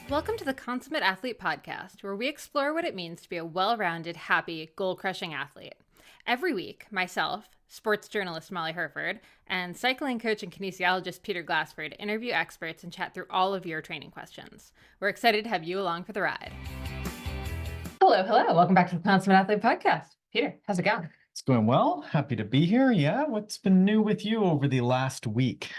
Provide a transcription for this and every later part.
Welcome to the Consummate Athlete Podcast, where we explore what it means to be a well-rounded, happy, goal-crushing athlete. Every week, myself, sports journalist Molly Herford, and cycling coach and kinesiologist Peter Glassford interview experts and chat through all of your training questions. We're excited to have you along for the ride. Hello. Welcome back to the Consummate Athlete Podcast. Peter, how's it going? It's going well. Happy to be here. Yeah. What's been new with you over the last week?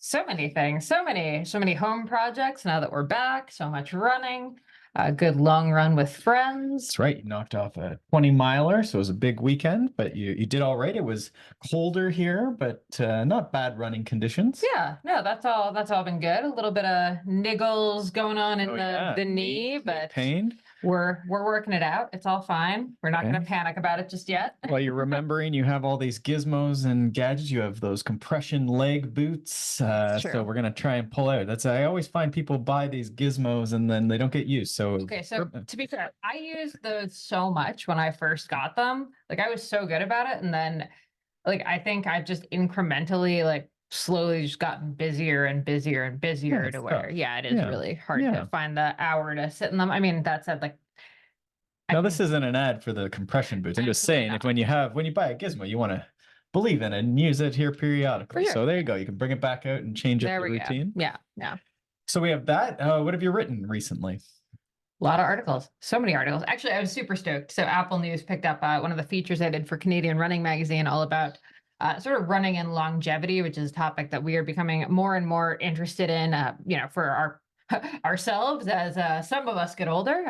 So many things, so many home projects now that we're back, so much running, a good long run with friends. That's right. You knocked off a 20-miler, so it was a big weekend, but you did all right. It was colder here, but not bad running conditions. Yeah, no, that's all been good. A little bit of niggles going on in the knee, but pain. We're working it out. It's all fine. We're not going to panic about it just yet. Well, you're remembering you have all these gizmos and gadgets. You have those compression leg boots. So we're going to try and pull out. I always find people buy these gizmos and then they don't get used. So to be fair, I used those so much when I first got them. Like I was so good about it. And then I think I've just incrementally slowly just gotten busier and busier and busier to where, it is really hard to find the hour to sit in them. I mean, that said, this isn't an ad for the compression boots. I'm just saying, when you buy a gizmo, you want to believe in it and use it here periodically. Sure. So there you go. You can bring it back out and change the routine. Yeah. So we have that. What have you written recently? A lot of articles. So many articles. Actually, I was super stoked. So Apple News picked up one of the features I did for Canadian Running Magazine, all about sort of running and longevity, which is a topic that we are becoming more and more interested in, for ourselves as some of us get older.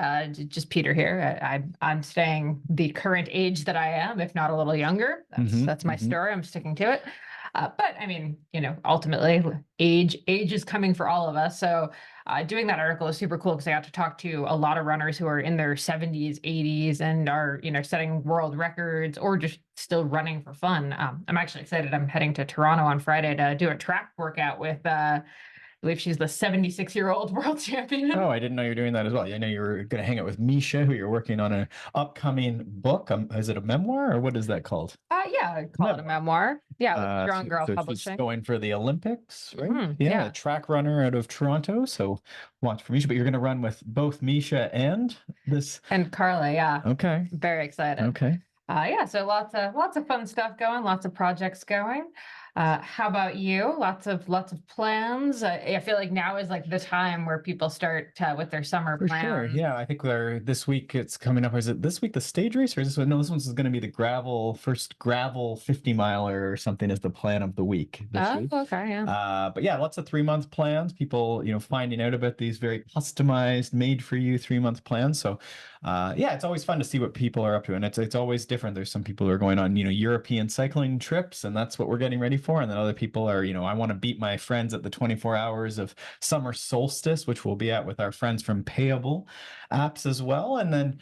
Just Peter here. I'm staying the current age that I am, if not a little younger. That's my story. I'm sticking to it. But I mean, ultimately age is coming for all of us. So doing that article is super cool because I got to talk to a lot of runners who are in their 70s, 80s, and are, setting world records or just still running for fun. I'm actually excited. I'm heading to Toronto on Friday to do a track workout with, I believe she's the 76-year-old world champion. Oh, I didn't know you were doing that as well. I know you were going to hang out with Misha, who you're working on an upcoming book. Is it a memoir or what is that called? Yeah, I'd call it a memoir. Yeah, with Strong Girl Publishing. She's going for the Olympics, right? A track runner out of Toronto. So watch for Misha, but you're going to run with both Misha and this. And Carla, yeah. Okay. Very excited. Okay. So lots of fun stuff going, lots of projects going. How about you? Lots of plans. I feel like now is the time where people start with their summer plans. Sure. Yeah, I think this week it's coming up. Is it this week the stage race, or is this one? No, this one's going to be the first gravel 50-miler or something is the plan of the week this week. Okay, yeah. But yeah, lots of 3-month plans. People, finding out about these very customized, made for you 3-month plans. So, it's always fun to see what people are up to, and it's always different. There's some people who are going on, European cycling trips, and that's what we're getting ready for. And then other people are, I want to beat my friends at the 24 hours of summer solstice, which we'll be at with our friends from Payable apps as well. And then,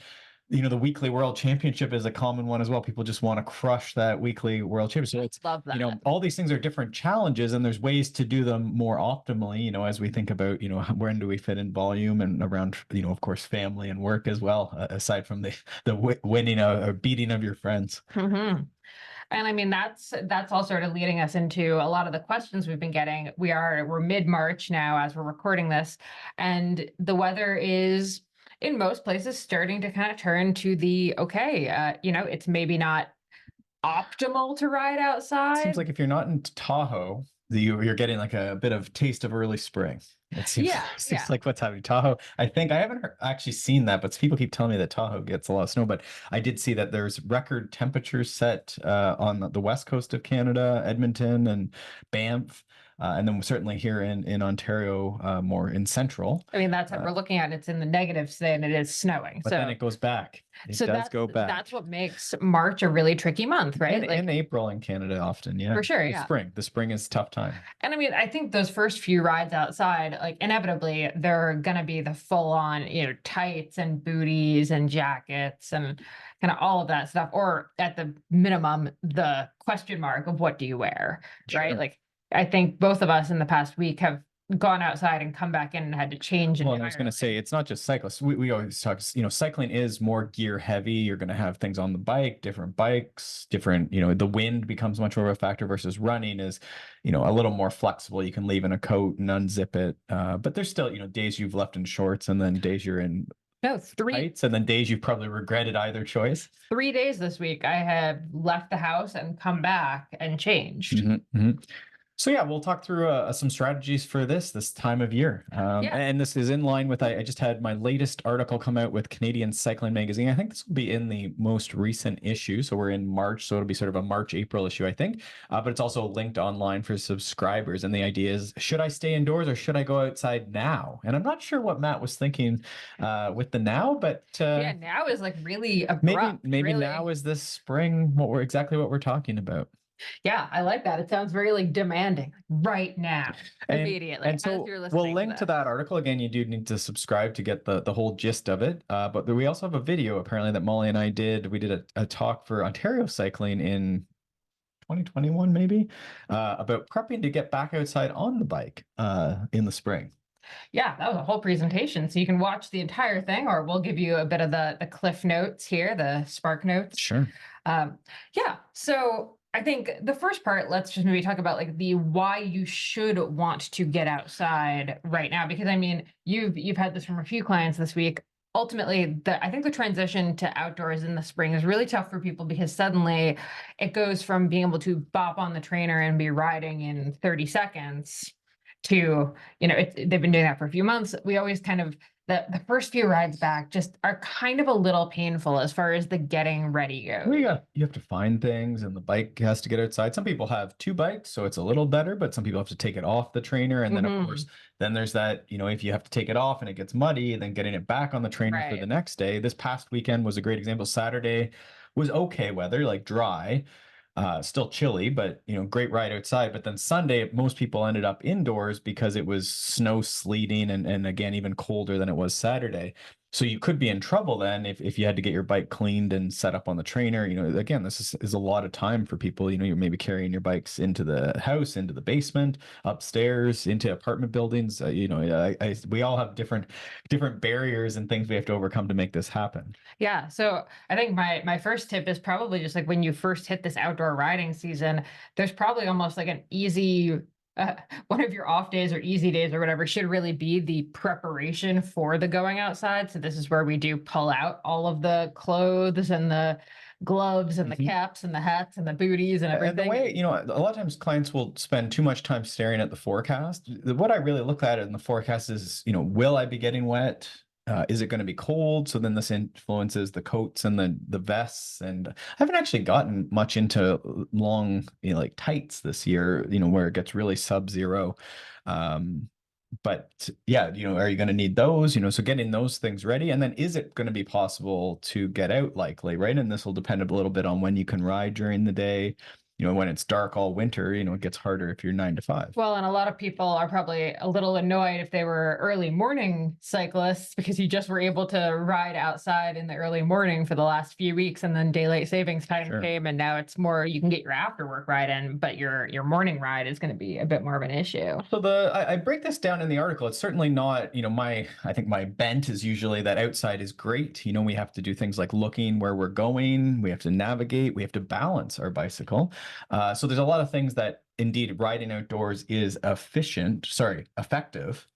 the weekly world championship is a common one as well. People just want to crush that weekly world championship. So love that. All these things are different challenges, and there's ways to do them more optimally, as we think about, when do we fit in volume and around, of course, family and work as well, aside from the winning or beating of your friends. Mm-hmm. And I mean, that's all sort of leading us into a lot of the questions we've been getting. We're mid-March now as we're recording this, and the weather is in most places starting to kind of turn to the it's maybe not optimal to ride outside. Seems like if you're not in Tahoe, you're getting a bit of taste of early spring. It seems like what's happening. Tahoe, I think I haven't actually seen that, but people keep telling me that Tahoe gets a lot of snow. But I did see that there's record temperatures set on the west coast of Canada, Edmonton and Banff. And then certainly here in Ontario, more in central. I mean, that's what we're looking at. It's in the negatives today, and it is snowing. But then it goes back. It does go back. That's what makes March a really tricky month, right? In April in Canada often, yeah. For sure, yeah. The spring is a tough time. And I mean, I think those first few rides outside, inevitably, they're going to be the full-on, tights and booties and jackets and kind of all of that stuff. Or at the minimum, the question mark of what do you wear, right? I think both of us in the past week have gone outside and come back in and had to change Well, and I was going to entirely. say, it's not just cyclists. We always talk, cycling is more gear heavy. You're going to have things on the bike, different bikes, different, the wind becomes much more of a factor versus running is, a little more flexible. You can leave in a coat and unzip it. But there's still, days you've left in shorts and then days you're in No, tights and then days you've probably regretted either choice. 3 days this week I have left the house and come back and changed. So yeah, we'll talk through some strategies for this time of year. Yeah. And this is in line with, I just had my latest article come out with Canadian Cycling Magazine. I think this will be in the most recent issue. So we're in March. So it'll be sort of a March, April issue, I think. But it's also linked online for subscribers. And the idea is, should I stay indoors or should I go outside now? And I'm not sure what Matt was thinking with the now, but Yeah, now is like really maybe abrupt. really. now is this spring exactly what we're talking about. Yeah, I like that. It sounds very like demanding right now, immediately. And so as you're we'll listening link to that article. Again, you do need to subscribe to get the whole gist of it. But we also have a video apparently that Molly and I did. We did a talk for Ontario Cycling in 2021, maybe, about prepping to get back outside on the bike in the spring. Yeah, that was a whole presentation. So you can watch the entire thing, or we'll give you a bit of the cliff notes here, the spark notes. Sure. Yeah. So I think the first part, let's just maybe talk about like the why you should want to get outside right now. Because I mean, you've had this from a few clients this week. Ultimately, I think the transition to outdoors in the spring is really tough for people because suddenly it goes from being able to bop on the trainer and be riding in 30 seconds to, they've been doing that for a few months. We always kind of, the first few rides back just are kind of a little painful as far as the getting ready goes. Well, you have to find things and the bike has to get outside. Some people have two bikes, so it's a little better, but some people have to take it off the trainer. And then of course, then there's that, if you have to take it off and it gets muddy, then getting it back on the trainer for the next day. This past weekend was a great example. Saturday was okay weather, like dry. Still chilly, but great ride outside. But then Sunday, most people ended up indoors because it was snow, sleeting, and again, even colder than it was Saturday. So you could be in trouble then if you had to get your bike cleaned and set up on the trainer. Again, this is a lot of time for people. You're maybe carrying your bikes into the house, into the basement, upstairs, into apartment buildings. We all have different barriers and things we have to overcome to make this happen. Yeah. So I think my first tip is probably just like when you first hit this outdoor riding season, there's probably almost like an easy one of your off days or easy days or whatever should really be the preparation for the going outside. So this is where we do pull out all of the clothes and the gloves and the caps and the hats and the booties and everything. And the way, a lot of times clients will spend too much time staring at the forecast. What I really look at in the forecast is, will I be getting wet? Is it going to be cold? So then this influences the coats and the vests. And I haven't actually gotten much into long, like tights this year, where it gets really sub-zero. But yeah, are you going to need those? So getting those things ready. And then is it going to be possible to get out likely, right? And this will depend a little bit on when you can ride during the day. When it's dark all winter, it gets harder if you're 9 to 5. Well, and a lot of people are probably a little annoyed if they were early morning cyclists because you just were able to ride outside in the early morning for the last few weeks, and then daylight savings time came, and now it's more you can get your after work ride in, but your morning ride is going to be a bit more of an issue. So I break this down in the article. It's certainly not, I think my bent is usually that outside is great. We have to do things like looking where we're going. We have to navigate. We have to balance our bicycle. So there's a lot of things that indeed riding outdoors is effective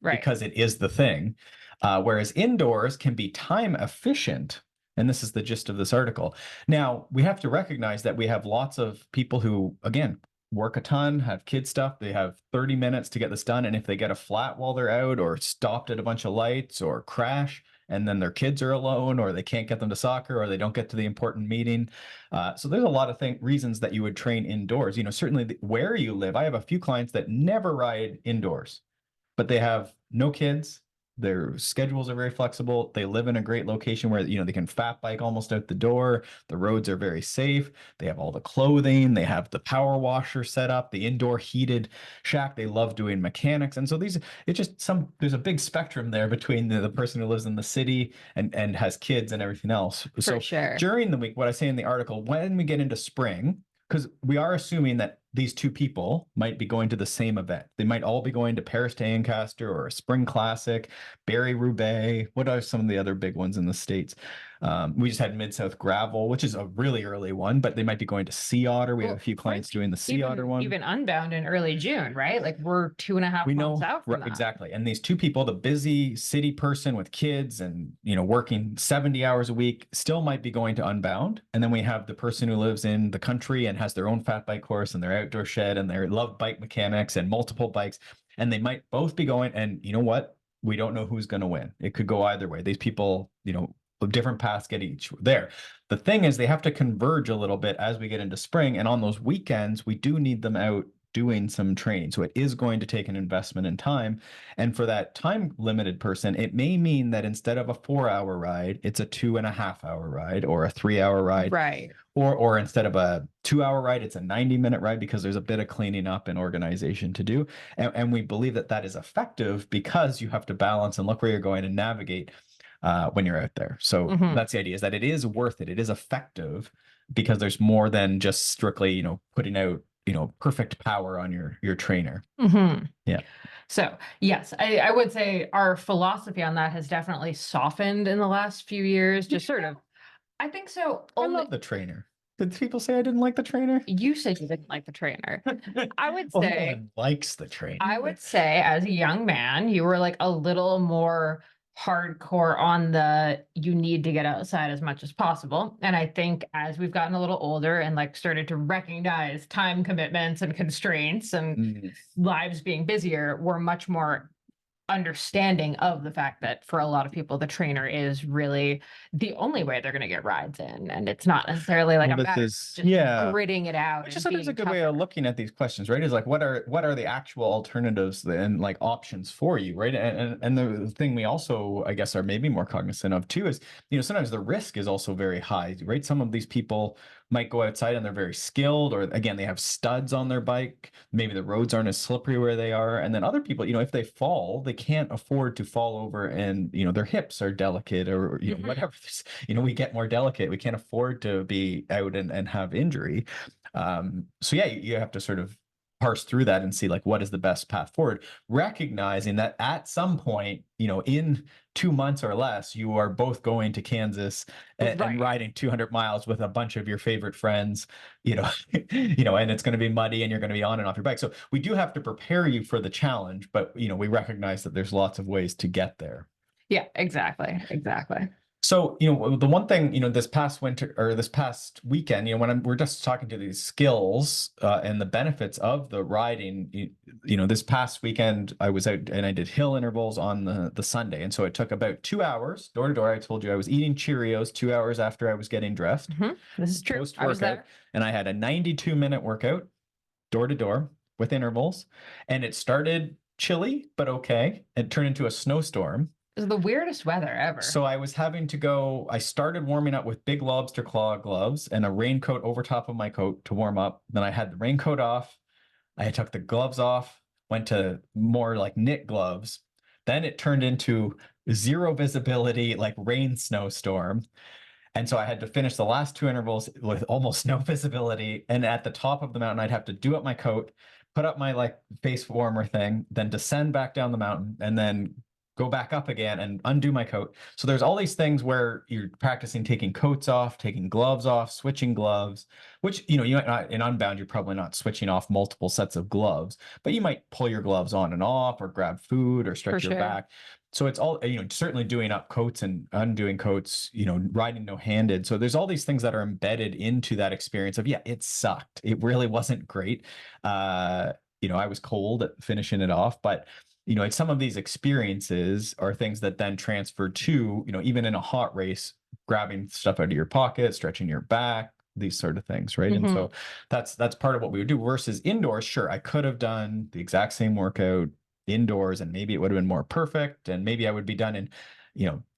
because it is the thing. Whereas indoors can be time efficient. And this is the gist of this article. Now, we have to recognize that we have lots of people who, again, work a ton, have kid stuff. They have 30 minutes to get this done. And if they get a flat while they're out or stopped at a bunch of lights or crash, and then their kids are alone or they can't get them to soccer or they don't get to the important meeting. So there's a lot of reasons that you would train indoors. Certainly where you live. I have a few clients that never ride indoors, but they have no kids. Their schedules are very flexible. They live in a great location where, they can fat bike almost out the door. The roads are very safe. They have all the clothing. They have the power washer set up, the indoor heated shack. They love doing mechanics. And so there's a big spectrum there between the person who lives in the city and has kids and everything else. For sure. During the week, what I say in the article, when we get into spring, because we are assuming that these two people might be going to the same event. They might all be going to Paris to Ancaster or a Spring Classic, Barry Roubaix. What are some of the other big ones in the States? We just had Mid-South Gravel, which is a really early one, but they might be going to Sea Otter. We have a few clients doing the Sea Otter one. Even Unbound in early June, right? Like we're 2.5 months out from that. Exactly. And these two people, the busy city person with kids and, working 70 hours a week, still might be going to Unbound. And then we have the person who lives in the country and has their own fat bike course and their outdoor shed and their love bike mechanics and multiple bikes. And they might both be going. And you know what? We don't know who's going to win. It could go either way. These people, different paths get each there. The thing is, they have to converge a little bit as we get into spring. And on those weekends, we do need them out doing some training. So it is going to take an investment in time. And for that time limited person, it may mean that instead of a 4-hour ride, it's a 2.5-hour ride or a 3-hour ride. Right. Or instead of a 2-hour ride, it's a 90-minute ride because there's a bit of cleaning up and organization to do. And we believe that that is effective because you have to balance and look where you're going and navigate when you're out there. So that's the idea, is that it is worth it. It is effective because there's more than just strictly, putting out, perfect power on your trainer. Yeah. So yes, I would say our philosophy on that has definitely softened in the last few years. Just sort of, I think so. I love the trainer. Did people say I didn't like the trainer? You said you didn't like the trainer. I would Well, say no one likes the trainer. I would say as a young man, you were like a little more hardcore on you need to get outside as much as possible. And I think as we've gotten a little older and like started to recognize time commitments and constraints and lives being busier, we're much more understanding of the fact that for a lot of people, the trainer is really the only way they're going to get rides in. And it's not necessarily like just gritting it out. Which is sometimes a good way of looking at these questions, right? Is like, what are the actual alternatives and like options for you, right? And the thing we also, I guess, are maybe more cognizant of too is, sometimes the risk is also very high, right? Some of these people might go outside and they're very skilled, or again, they have studs on their bike. Maybe the roads aren't as slippery where they are. And then other people, if they fall, they can't afford to fall over and, their hips are delicate or, whatever. We get more delicate. We can't afford to be out and have injury. So yeah, you have to sort of parse through that and see like what is the best path forward, recognizing that at some point, in 2 months or less, you are both going to Kansas and riding 200 miles with a bunch of your favorite friends, and it's going to be muddy and you're going to be on and off your bike. So we do have to prepare you for the challenge, but we recognize that there's lots of ways to get there. Yeah, exactly. So, the one thing, this past winter or this past weekend, when we're just talking to these skills and the benefits of the riding, this past weekend, I was out and I did hill intervals on the Sunday. And so it took about 2 hours door to door. I told you I was eating Cheerios 2 hours after I was getting dressed. This is true. I was there. And I had a 92-minute workout door to door with intervals. And it started chilly, but okay. It turned into a snowstorm. It was the weirdest weather ever. So I was having to go, I started warming up with big lobster claw gloves and a raincoat over top of my coat to warm up. Then I had the raincoat off. I took the gloves off, went to more like knit gloves. Then it turned into zero visibility, like rain snowstorm. And so I had to finish the last 2 intervals with almost no visibility. And at the top of the mountain, I'd have to do up my coat, put up my like face warmer thing, then descend back down the mountain and then go back up again and undo my coat. So there's all these things where you're practicing taking coats off, taking gloves off, switching gloves, which, you in Unbound, you're probably not switching off multiple sets of gloves, but you might pull your gloves on and off or grab food or stretch your back. So it's all, certainly doing up coats and undoing coats, riding no-handed. So there's all these things that are embedded into that experience of, yeah, it sucked. It really wasn't great. I was cold at finishing it off, but some of these experiences are things that then transfer to, even in a hot race, grabbing stuff out of your pocket, stretching your back, these sort of things, right? And so that's part of what we would do versus indoors. Sure, I could have done the exact same workout indoors and maybe it would have been more perfect and maybe I would be done in,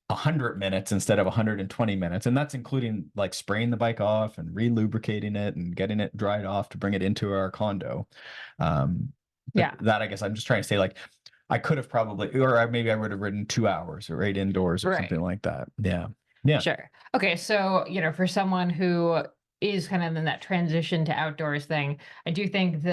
100 minutes instead of 120 minutes. And that's including like spraying the bike off and re-lubricating it and getting it dried off to bring it into our condo. That I guess I'm just trying to say, like, I could have probably, or maybe I would have ridden 2 hours or 8 indoors or something like that. Yeah. Sure. Okay. So, for someone who is kind of in that transition to outdoors thing. I do think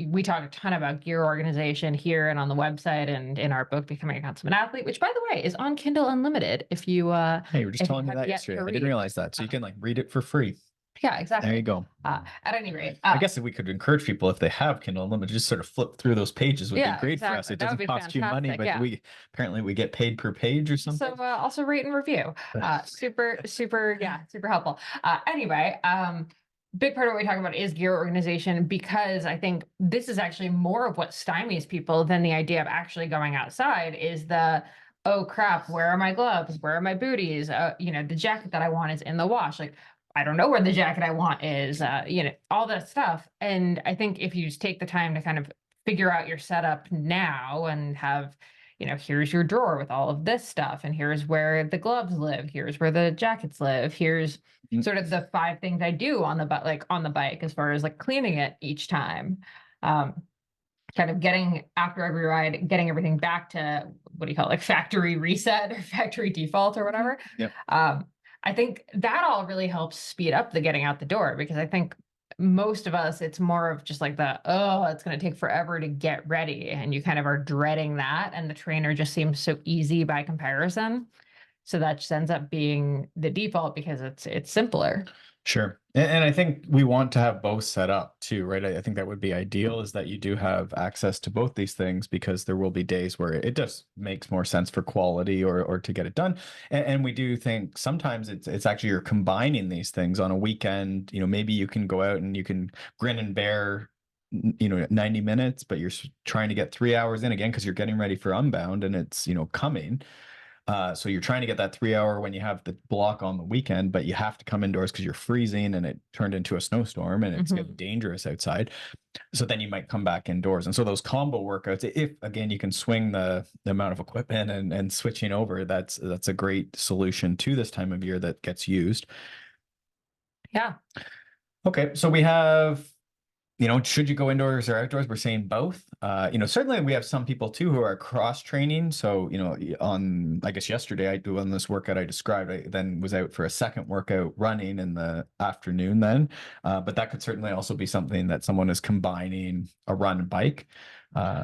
we talk a ton about gear organization here and on the website and in our book, Becoming a Consummate Athlete, which by the way is on Kindle Unlimited if you Hey, you were just if you telling me have that yet yesterday. to I didn't read. realize that. So you Um, can like read it for free. yeah, There you exactly. go. At any rate, I guess if we could encourage people, if they have Kindle Unlimited, just sort of flip through those pages would be yeah, great for us. exactly. It That would doesn't be cost you money, fantastic. but Yeah. we apparently we get paid per page or something. Also rate and review. Super, yeah, super helpful. Anyway, big part of what we talk about is gear organization, because I think this is actually more of what stymies people than the idea of actually going outside is oh crap, where are my gloves? Where are my booties? The jacket that I want is in the wash. Like, I don't know where the jacket I want is, all that stuff. And I think if you just take the time to kind of figure out your setup now and have, here's your drawer with all of this stuff, and here's where the gloves live, here's where the jackets live, here's Mm. sort of the 5 things I do on the bike as far as like cleaning it each time. Um, Kind of getting after every ride, getting everything back to what do you call it, like factory reset or factory default or whatever. Yep. I think that all really helps speed up the getting out the door, because I think most of us, it's more of just like it's going to take forever to get ready. And you kind of are dreading that. And the trainer just seems so easy by comparison. So that just ends up being the default because it's simpler. Sure. And I think we want to have both set up too, right? I think that would be ideal, is that you do have access to both these things, because there will be days where it just makes more sense for quality or to get it done. And we do think sometimes it's actually you're combining these things on a weekend. Maybe you can go out and you can grin and bear 90 minutes, but you're trying to get 3 hours in again because you're getting ready for Unbound and it's coming. So you're trying to get that 3 hour when you have the block on the weekend, but you have to come indoors because you're freezing and it turned into a snowstorm and it's getting dangerous outside. So then you might come back indoors. And so those combo workouts, if again you can swing the amount of equipment and switching over, that's a great solution to this time of year that gets used. Yeah. Okay, so we have should you go indoors or outdoors? We're saying both. Certainly we have some people too who are cross training. So, I guess yesterday I do on this workout I described, I then was out for a second workout running in the afternoon then. But that could certainly also be something that someone is combining a run and bike.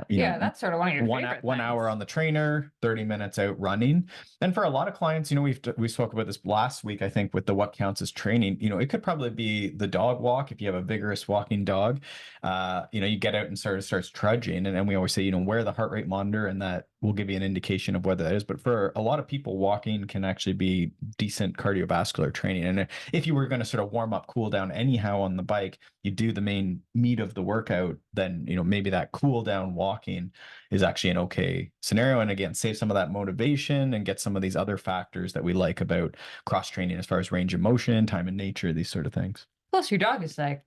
Yeah, that's sort of one of your one favorite 1 hour things. on the trainer, 30 minutes out running. And for a lot of clients, we spoke about this last week, I think, with the what counts as training. It could probably be the dog walk if you have a vigorous walking dog. You get out and starts trudging, and we always say, wear the heart rate monitor, and that will give you an indication of whether that is. But for a lot of people, walking can actually be decent cardiovascular training. And if you were going to sort of warm up, cool down anyhow on the bike, you do the main meat of the workout, then maybe that cool down walking is actually an okay scenario. And again, save some of that motivation and get some of these other factors that we like about cross training as far as range of motion, time in nature, these sort of things. Plus, your dog is like,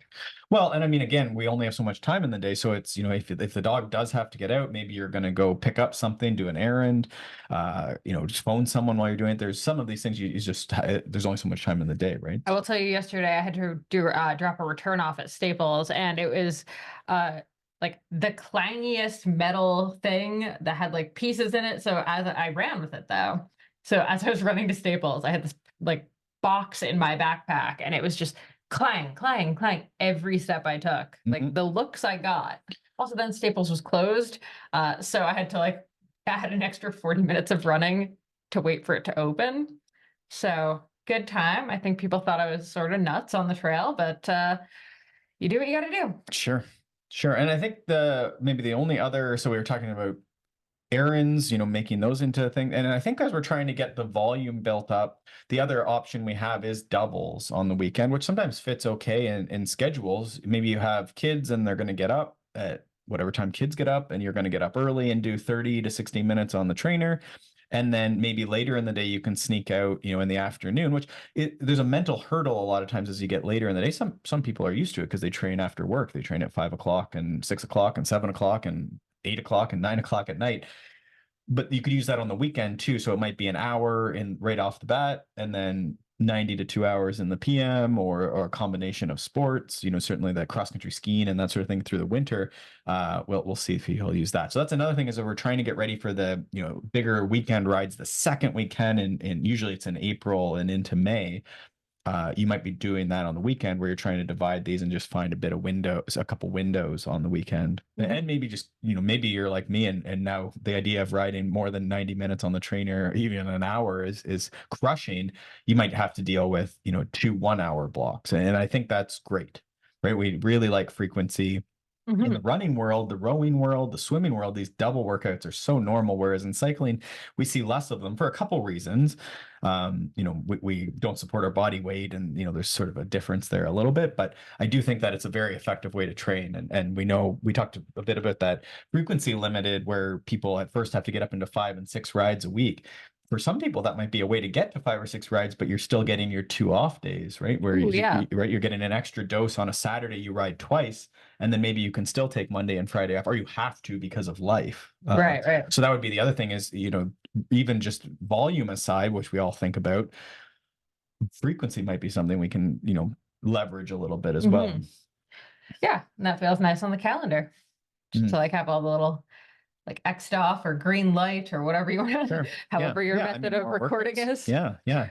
Well, and I mean, again, we only have so much time in the day. So it's, if the dog does have to get out, maybe you're going to go pick up something, do an errand, just phone someone while you're doing it. There's some of these things you just, there's only so much time in the day, right? I will tell you, yesterday I had to drop a return off at Staples, and it was like the clangiest metal thing that had like pieces in it. So as I ran with it though, so as I was running to Staples, I had this like box in my backpack, and it was just clang, clang, clang every step I took. Like the looks I got. Also, then Staples was closed, so I had to like add an extra 40 minutes of running to wait for it to open. So good time. I think people thought I was sort of nuts on the trail, but you do what you got to do. Sure. Sure. And I think maybe the only other, so we were talking about errands, making those into a thing. And I think as we're trying to get the volume built up, the other option we have is doubles on the weekend, which sometimes fits okay in schedules. Maybe you have kids and they're going to get up at whatever time kids get up, and you're going to get up early and do 30 to 60 minutes on the trainer. And then maybe later in the day you can sneak out, in the afternoon, which there's a mental hurdle a lot of times as you get later in the day. Some people are used to it because they train after work. They train at 5 o'clock and 6 o'clock and 7 o'clock and 8 o'clock and 9 o'clock at night. But you could use that on the weekend too. So it might be an hour in right off the bat, and then 90 to 2 hours in the PM, or a combination of sports, certainly the cross country skiing and that sort of thing through the winter. We'll see if he'll use that. So that's another thing, is that we're trying to get ready for the, bigger weekend rides the second weekend. And usually it's in April and into May. you might be doing that on the weekend where you're trying to divide these and just find a bit of windows, a couple windows on the weekend. And maybe just, maybe you're like me and now the idea of riding more than 90 minutes on the trainer, even an hour is crushing. You might have to deal with, 2 1 hour blocks. And I think that's great, right? We really like frequency in the running world, the rowing world, the swimming world. These double workouts are so normal, whereas in cycling we see less of them for a couple reasons. We don't support our body weight, and there's sort of a difference there a little bit, but I do think that it's a very effective way to train. And we know, we talked a bit about that frequency limited, where people at first have to get up into 5 and 6 rides a week. For some people, that might be a way to get to 5 or 6 rides, but you're still getting your 2 off days, right? Where Ooh, yeah. right, you're getting an extra dose on a Saturday, you ride twice, and then maybe you can still take Monday and Friday off, or you have to because of life. Right. So that would be the other thing is, even just volume aside, which we all think about, frequency might be something we can, leverage a little bit as well. Yeah, and that feels nice on the calendar. Just to like have all the little like X'd off or green light or whatever you want, Sure. however your Yeah, method of more recording workouts. is. Yeah.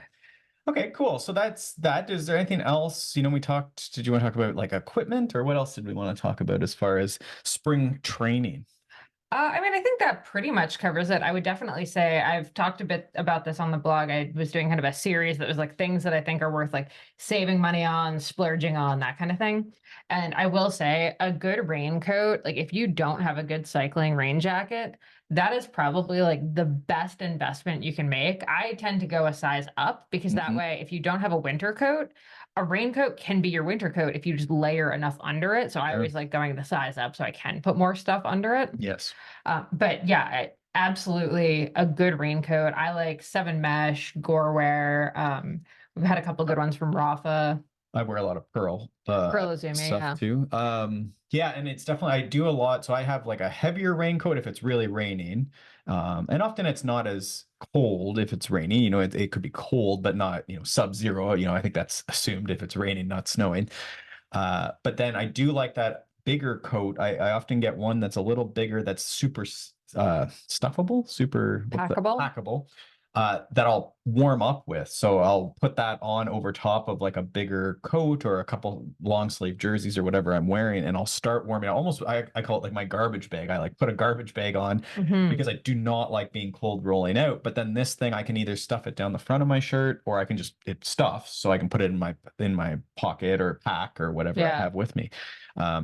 Okay, cool. So that's that. Is there anything else? Did you want to talk about like equipment, or what else did we want to talk about as far as spring training? I mean, I think that pretty much covers it. I would definitely say I've talked a bit about this on the blog. I was doing kind of a series that was like things that I think are worth like saving money on, splurging on, that kind of thing. And I will say a good raincoat, like if you don't have a good cycling rain jacket, that is probably like the best investment you can make. I tend to go a size up because that way, if you don't have a winter coat, a raincoat can be your winter coat if you just layer enough under it. So I always like going the size up so I can put more stuff under it. Yes. But yeah, absolutely a good raincoat. I like 7 Mesh, Gorewear. We've had a couple good ones from Rafa. I wear a lot of Pearl Azumi, stuff yeah. too. Yeah, and it's definitely, I do a lot. So I have like a heavier raincoat if it's really raining. And often it's not as cold if it's raining. It could be cold, but not, sub-zero. I think that's assumed if it's raining, not snowing. But then I do like that bigger coat. I often get one that's a little bigger, that's super stuffable, super packable, that I'll warm up with. So I'll put that on over top of like a bigger coat or a couple long sleeve jerseys or whatever I'm wearing, and I'll start warming up. Almost, I call it like my garbage bag. I like put a garbage bag on because I do not like being cold rolling out. But then this thing, I can either stuff it down the front of my shirt, or I can just, it stuffs, so I can put it in my pocket or pack or whatever I have with me.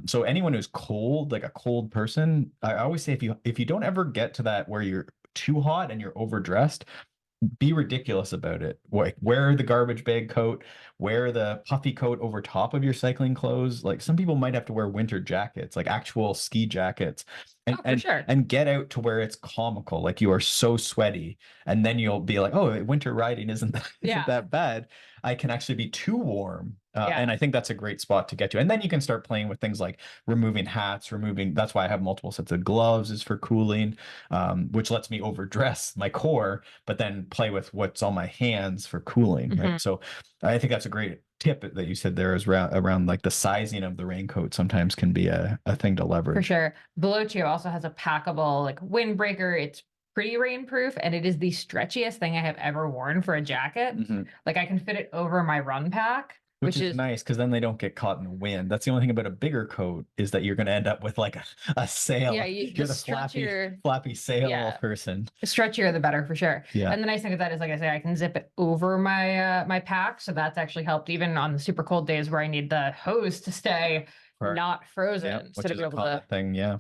So anyone who's cold, like a cold person, I always say, if you don't ever get to that where you're too hot and you're overdressed, be ridiculous about it. Like, wear the garbage bag coat, wear the puffy coat over top of your cycling clothes. Like, some people might have to wear winter jackets, like actual ski jackets, and get out to where it's comical. Like, you are so sweaty, and then you'll be like, oh, winter riding isn't that bad. I can actually be too warm. And I think that's a great spot to get to. And then you can start playing with things like removing hats, that's why I have multiple sets of gloves, is for cooling, which lets me overdress my core, but then play with what's on my hands for cooling, right? So I think that's a great tip that you said there, is around like the sizing of the raincoat sometimes can be a thing to leverage. For sure. Velocio also has a packable like windbreaker. It's pretty rainproof, and it is the stretchiest thing I have ever worn for a jacket. Like, I can fit it over my run pack. Which is nice, because then they don't get caught in the wind. That's the only thing about a bigger coat, is that you're going to end up with like a sail. Yeah, you're the flappy sail person. The stretchier, the better, for sure. Yeah. And the nice thing with that is, like I say, I can zip it over my my pack, so that's actually helped even on the super cold days where I need the hose to stay not frozen. Which is a common thing. Yeah,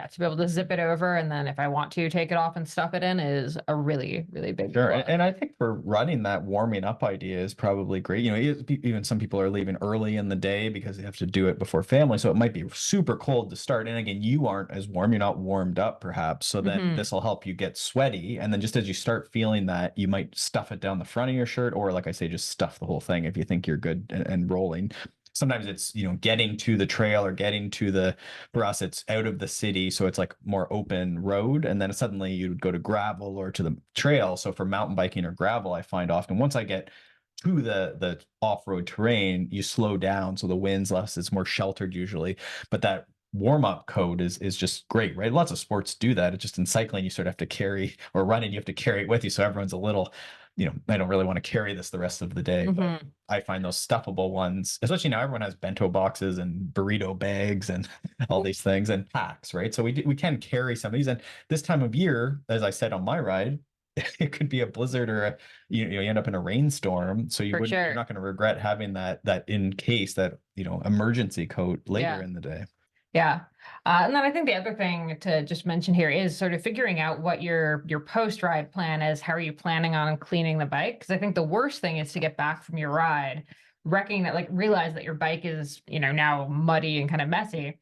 to be able to zip it over, and then if I want to take it off and stuff it in, is a really, really big plus. And I think for running, that warming up idea is probably great. Even some people are leaving early in the day because they have to do it before family, so it might be super cold to start. And again, you aren't as warm, you're not warmed up perhaps, so then this will help you get sweaty. And then just as you start feeling that, you might stuff it down the front of your shirt, or like I say, just stuff the whole thing if you think you're good and rolling. Sometimes it's, getting to the trail, or getting to for us, it's out of the city. So it's like more open road. And then suddenly you'd go to gravel or to the trail. So for mountain biking or gravel, I find often once I get to the off-road terrain, you slow down. So the wind's less, it's more sheltered usually. But that warm-up coat is just great, right? Lots of sports do that. It's just in cycling, you sort of have to carry, or running, you have to carry it with you. So everyone's a little I don't really want to carry this the rest of the day, but Mhm. I find those stuffable ones, especially now everyone has bento boxes and burrito bags and all these things and packs, right? So we can carry some of these. And this time of year, as I said on my ride, it could be a blizzard or you end up in a rainstorm. So For you're sure. not going to regret having that in case, that, emergency coat later Yeah. in the day. Yeah. And then I think the other thing to just mention here is sort of figuring out what your post ride plan is. How are you planning on cleaning the bike? Because I think the worst thing is to get back from your ride, wrecking that, like realize that your bike is, now muddy and kind of messy,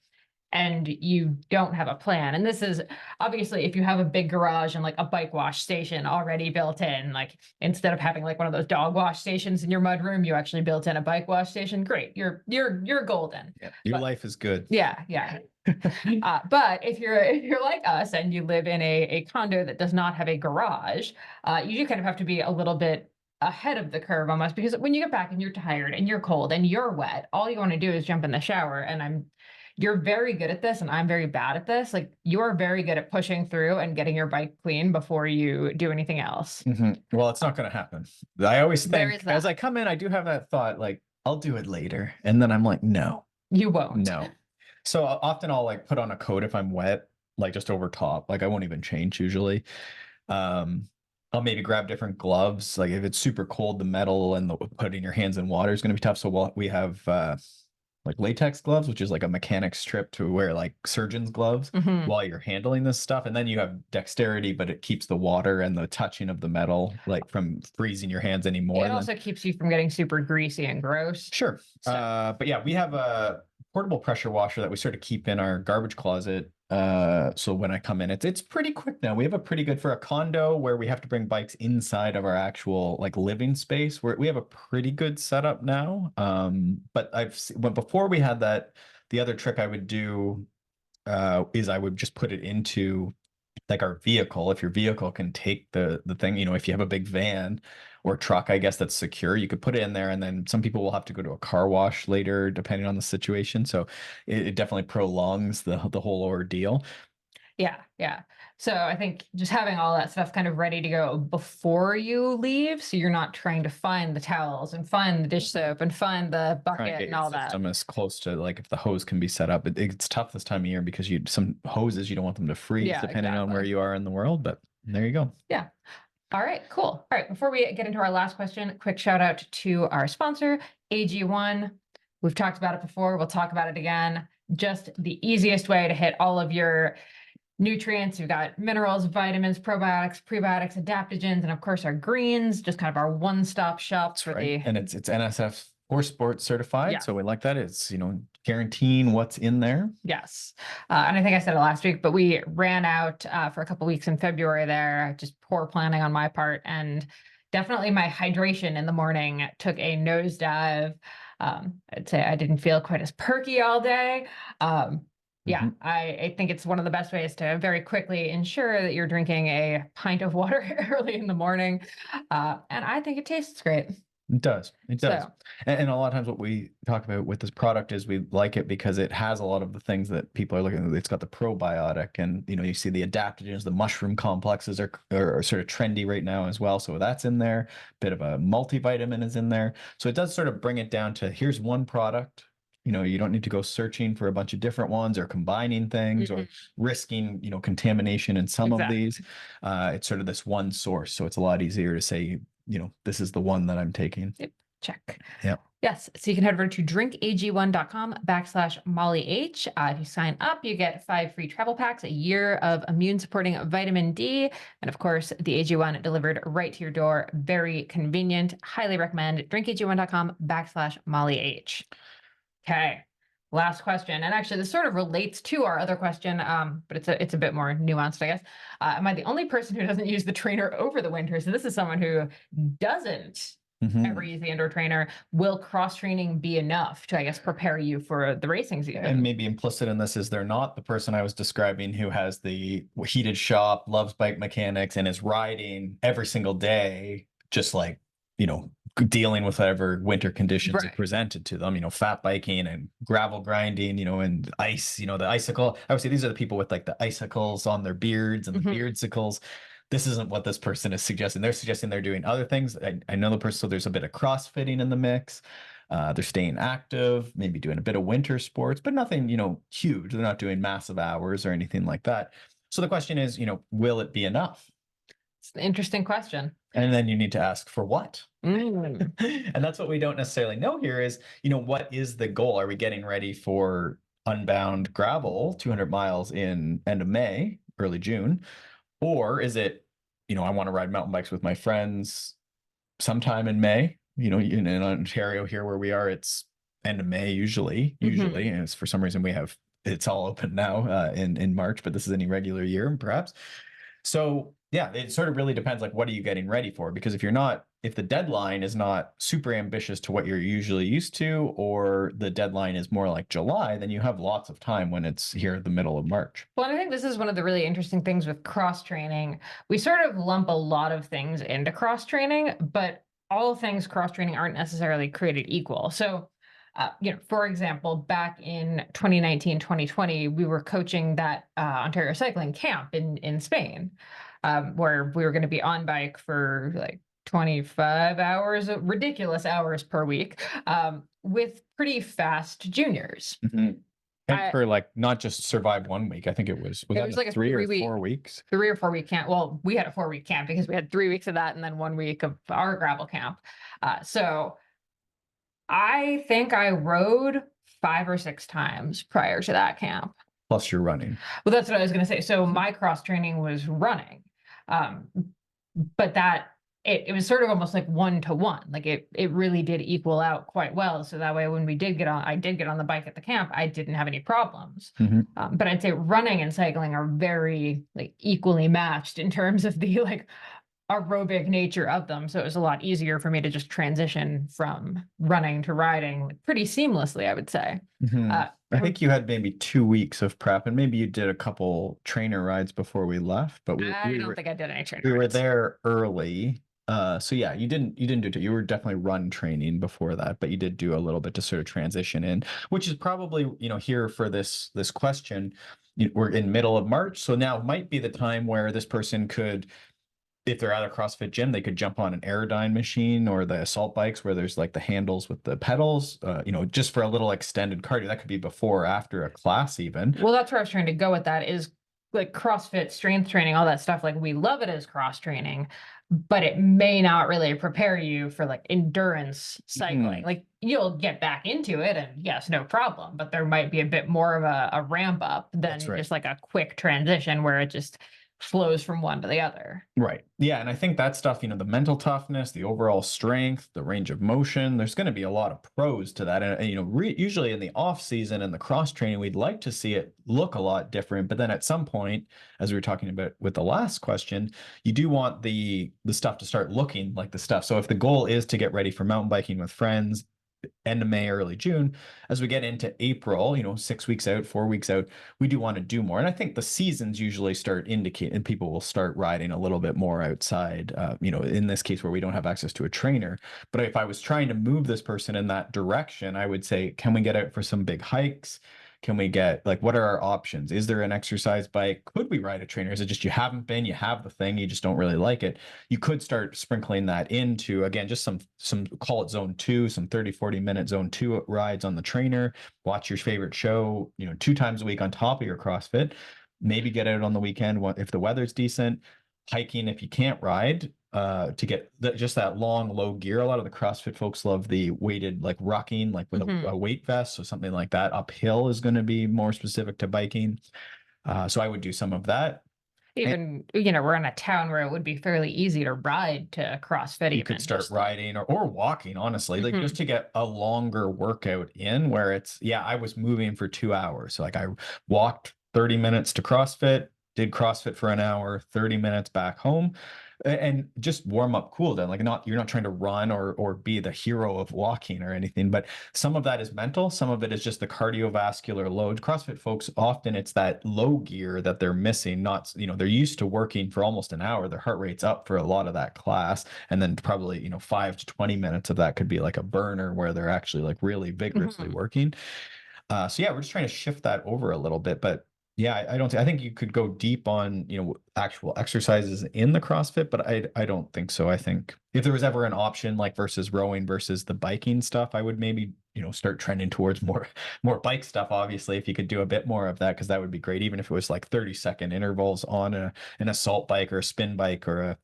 and you don't have a plan. And this is obviously if you have a big garage and like a bike wash station already built in, like instead of having like one of those dog wash stations in your mudroom, you actually built in a bike wash station. Great. You're golden. Yeah, your But life is good. yeah, yeah. But if you're like us and you live in a condo that does not have a garage, you do kind of have to be a little bit ahead of the curve almost, because when you get back and you're tired and you're cold and you're wet, all you want to do is jump in the shower. And you're very good at this and I'm very bad at this. Like you're very good at pushing through and getting your bike clean before you do anything else. Well, it's not going to happen. I always There is think as that. I come in, I do have that thought, like, I'll do it later. And then I'm like, no, You won't. no. So often I'll like put on a coat if I'm wet, like just over top. Like I won't even change usually. Um, I'll maybe grab different gloves. Like if it's super cold, the metal and putting your hands in water is going to be tough. So we have like latex gloves, which is like a mechanic strip to wear like surgeon's gloves Mhm. while you're handling this stuff. And then you have dexterity, but it keeps the water and the touching of the metal like from freezing your hands anymore. It also keeps you from getting super greasy and gross. Sure. So But yeah, we have a portable pressure washer that we sort of keep in our garbage closet. So when I come in, it's pretty quick now. We have a pretty good for a condo where we have to bring bikes inside of our actual like living space. We have a pretty good setup now. But when before we had that, the other trick I would do is I would just put it into like our vehicle. If your vehicle can take the thing, if you have a big van or truck, I guess that's secure, you could put it in there, and then some people will have to go to a car wash later depending on the situation. So it definitely prolongs the whole ordeal. yeah, yeah. So I think just having all that stuff kind of ready to go before you leave, so you're not trying to find the towels and find the dish soap and find the Try and bucket get and your all that. system as close to like if the hose can be set up. It's tough this time of year because some hoses you don't want them to freeze Yeah, depending on where exactly. you are in the world. But there you go. Yeah. All right, cool. All right, before we get into our last question, quick shout out to our sponsor, AG1. We've talked about it before. We'll talk about it again. Just the easiest way to hit all of your nutrients. You've got minerals, vitamins, probiotics, prebiotics, adaptogens, and of course our greens, just kind of our one-stop shop That's for right. the, And it's NSF or sports certified. yeah, So we like that. It's, guaranteeing what's in there. yes. And I think I said it last week, but we ran out for a couple weeks in February there, just poor planning on my part. And definitely my hydration in the morning took a nosedive. I'd say I didn't feel quite as perky all day. Yeah, I think it's one of the best ways to very quickly ensure that you're drinking a pint of water early in the morning. And I think it tastes great. It does. It does. So, And a lot of times what we talk about with this product is we like it because it has a lot of the things that people are looking at. It's got the probiotic and, you see the adaptogens, the mushroom complexes are sort of trendy right now as well. So that's in there. Bit of a multivitamin is in there. So it does sort of bring it down to here's one product. You don't need to go searching for a bunch of different ones or combining things or mhm, risking, contamination in some of these. exactly. It's sort of this one source. So it's a lot easier to say, this is the one that I'm taking. Yep, check. Yeah. Yes, so you can head over to drinkag1.com/Molly H. If you sign up, you get 5 free travel packs, a year of immune supporting vitamin D, and of course, the AG1 delivered right to your door. Very convenient. Highly recommend drinkag1.com/Molly H. Okay. Last question. And actually, this sort of relates to our other question, but it's a bit more nuanced, I guess. Am I the only person who doesn't use the trainer over the winter? So this is someone who doesn't ever use the indoor trainer. Will cross training be enough to, I guess, prepare you for the racing And season? maybe implicit in this is they're not the person I was describing who has the heated shop, loves bike mechanics, and is riding every single day, just like, dealing with whatever winter conditions are Right. presented to them, fat biking and gravel grinding, and ice, the icicle. I would say these are the people with like the icicles on their beards and the Mhm. beardsicles. this isn't what this person is suggesting. They're suggesting they're doing other things. I know the person, so there's a bit of crossfitting in the mix. They're staying active, maybe doing a bit of winter sports, but nothing, huge. They're not doing massive hours or anything like that. So the question is, will it be enough? It's an interesting question. And then you need to ask for what? Mm. And that's what we don't necessarily know here is, what is the goal? Are we getting ready for Unbound Gravel 200 miles in end of May, early June? Or is it, I want to ride mountain bikes with my friends sometime in May? In Ontario here where we are, it's end of May usually, and it's for some reason it's all open now in March, but this is any regular year perhaps. So yeah, it sort of really depends, like, what are you getting ready for? Because if the deadline is not super ambitious to what you're usually used to, or the deadline is more like July, then you have lots of time when it's here the middle of March. Well, I think this is one of the really interesting things with cross training. We sort of lump a lot of things into cross training, but all things cross training aren't necessarily created equal. So, for example, back in 2019, 2020, we were coaching that Ontario cycling camp in Spain, where we were going to be on bike for like 25 hours, ridiculous hours per week, with pretty fast juniors. And for like not just survive 1 week, I think it was that like a 3 or 3 week 4 weeks? 3 or 4 week camp. Well, we had a 4 week camp because we had 3 weeks of that and then 1 week of our gravel camp. So I think I rode 5 or 6 times prior to that camp. Plus you're running. Well, that's what I was going to say. So my cross training was running, um, but it was sort of almost like 1-to-1. Like it really did equal out quite well. So that way, when I did get on the bike at the camp, I didn't have any problems. But I'd say running and cycling are very like equally matched in terms of the like aerobic nature of them. So it was a lot easier for me to just transition from running to riding pretty seamlessly, I would say. I think you had maybe 2 weeks of prep, and maybe you did a couple trainer rides before we left, but I don't think I did any trainer we were rides. there early. So yeah, you didn't do it. You were definitely run training before that, but you did do a little bit to sort of transition in, which is probably, here for this question, we're in middle of March. So now might be the time where this person could, if they're at a CrossFit gym, they could jump on an Aerodyne machine or the assault bikes where there's like the handles with the pedals, just for a little extended cardio. That could be before or after a class even. Well, that's where I was trying to go with that is like CrossFit, strength training, all that stuff. Like we love it as cross training, but it may not really prepare you for like endurance cycling. Like you'll get back into it and yes, no problem, but there might be a bit more of a ramp up than just like a quick transition where it just flows from one to the other. Right. Yeah. And I think that stuff, the mental toughness, the overall strength, the range of motion, there's going to be a lot of pros to that. And usually in the off season and the cross training, we'd like to see it look a lot different. But then at some point, as we were talking about with the last question, you do want the stuff to start looking like the stuff. So if the goal is to get ready for mountain biking with friends, end of May, early June, as we get into April, 6 weeks out, 4 weeks out, we do want to do more. And I think the seasons usually start indicating, and people will start riding a little bit more outside, in this case where we don't have access to a trainer. But if I was trying to move this person in that direction, I would say, can we get out for some big hikes? Can we get, like, what are our options? Is there an exercise bike? Could we ride a trainer? Is it just you haven't been, you have the thing, you just don't really like it? You could start sprinkling that into, again, just some call it zone 2, some 30-40 minute zone 2 rides on the trainer. Watch your favorite show, 2 times a week on top of your CrossFit. Maybe get out on the weekend if the weather's decent. Hiking if you can't ride, to get just that long low gear. A lot of the CrossFit folks love the weighted, like rucking, like with a weight vest. So something like that uphill is going to be more specific to biking. So I would do some of that. Even, we're in a town where it would be fairly easy to ride to CrossFit. You could start riding or walking, honestly, like just to get a longer workout in where it's, I was moving for 2 hours. So like I walked 30 minutes to CrossFit, did CrossFit for an hour, 30 minutes back home, and just warm up, cool down. Like you're not trying to run or be the hero of walking or anything, but some of that is mental. Some of it is just the cardiovascular load. CrossFit folks, often it's that low gear that they're missing. Not, they're used to working for almost an hour. Their heart rate's up for a lot of that class. And then probably, 5 to 20 minutes of that could be like a burner where they're actually like really vigorously working. So yeah, we're just trying to shift that over a little bit, but Yeah, I don't. I think you could go deep on, actual exercises in the CrossFit, but I don't think so. I think if there was ever an option like versus rowing versus the biking stuff, I would maybe, start trending towards more bike stuff. Obviously, if you could do a bit more of that, because that would be great. Even if it was like 30-second intervals on an assault bike or a spin bike or a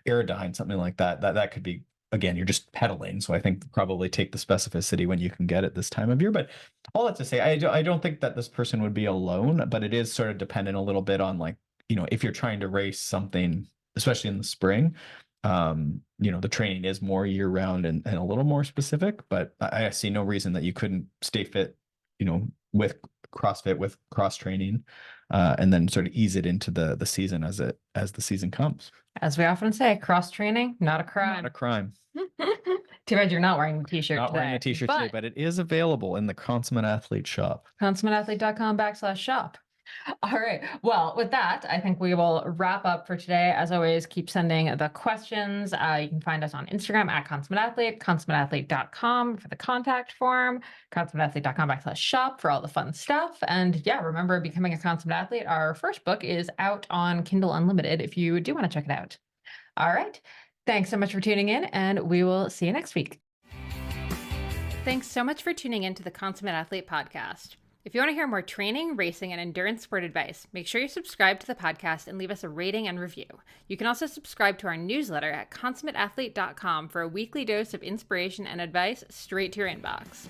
Aerodyne, something like that. That could be, again, you're just pedaling. So I think probably take the specificity when you can get it this time of year. But all that to say, I don't think that this person would be alone, but it is sort of dependent a little bit on, like, if you're trying to race something, especially in the spring, the training is more year round and a little more specific, but I see no reason that you couldn't stay fit, with CrossFit, with cross training, and then sort of ease it into the season as the season comes. As we often say, cross training, not a crime. Not a crime. Too bad you're not wearing the t-shirt Not today. wearing a t-shirt today, but it is available in the Consummate Athlete shop. ConsummateAthlete.com/shop. All right. Well, with that, I think we will wrap up for today. As always, keep sending the questions. You can find us on Instagram at Consummate Athlete, ConsummateAthlete.com for the contact form, ConsummateAthlete.com/shop for all the fun stuff. And yeah, remember, Becoming a Consummate Athlete, our first book, is out on Kindle Unlimited if you do want to check it out. All right. Thanks so much for tuning in, and we will see you next week. Thanks so much for tuning in to the Consummate Athlete podcast. If you want to hear more training, racing, and endurance sport advice, make sure you subscribe to the podcast and leave us a rating and review. You can also subscribe to our newsletter at consummateathlete.com for a weekly dose of inspiration and advice straight to your inbox.